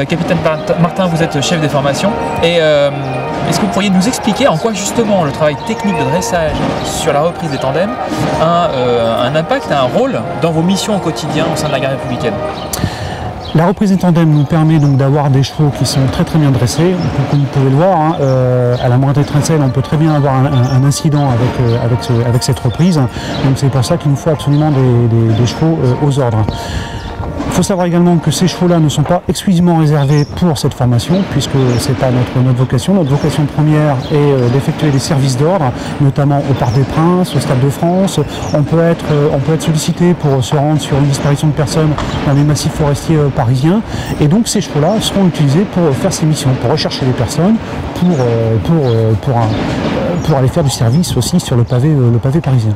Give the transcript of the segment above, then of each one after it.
Capitaine Martin, vous êtes chef des formations. Et est-ce que vous pourriez nous expliquer en quoi justement le travail technique de dressage sur la reprise des tandems a un impact, un rôle dans vos missions au quotidien au sein de la garde républicaine? La reprise des tandems nous permet donc d'avoir des chevaux qui sont très bien dressés. Comme vous pouvez le voir, hein, à la moindre étincelle, on peut très bien avoir un incident avec cette reprise. Donc c'est pour ça qu'il nous faut absolument des chevaux aux ordres. Il faut savoir également que ces chevaux-là ne sont pas exclusivement réservés pour cette formation, puisque ce n'est pas notre vocation. Notre vocation première est d'effectuer des services d'ordre, notamment au Parc des Princes, au Stade de France. On peut être sollicité pour se rendre sur une disparition de personnes dans les massifs forestiers parisiens. Et donc ces chevaux-là seront utilisés pour faire ces missions, pour rechercher les personnes, pour aller faire du service aussi sur le pavé parisien.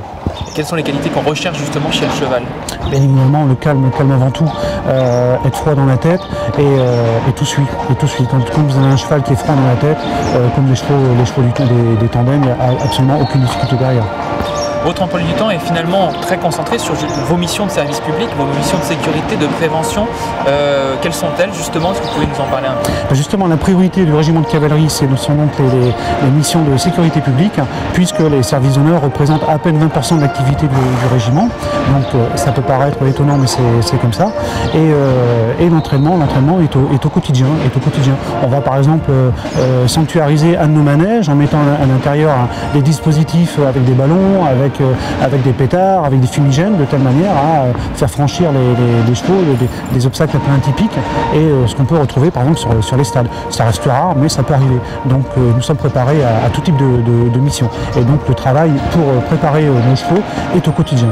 Quelles sont les qualités qu'on recherche justement chez le cheval? Bien évidemment, le calme avant tout, être froid dans la tête et tout suit. Quand vous avez un cheval qui est froid dans la tête, comme les chevaux des tandems, il n'y a absolument aucune difficulté derrière. Votre emploi du temps est finalement très concentré sur vos missions de service public, vos missions de sécurité, de prévention. Quelles sont-elles justement? Est-ce que vous pouvez nous en parler un peu? Justement, la priorité du régiment de cavalerie, ce sont donc les missions de sécurité publique, puisque les services d'honneur représentent à peine 20% de l'activité du régiment. Donc ça peut paraître étonnant, mais c'est comme ça. Et l'entraînement est au quotidien. On va par exemple sanctuariser un de nos manèges en mettant à l'intérieur des dispositifs avec des ballons, avec des pétards, avec des fumigènes, de telle manière à faire franchir les chevaux des obstacles un peu atypiques et ce qu'on peut retrouver par exemple sur les stades. Ça reste rare, mais ça peut arriver. Donc nous sommes préparés à tout type de mission. Et donc le travail pour préparer nos chevaux est au quotidien.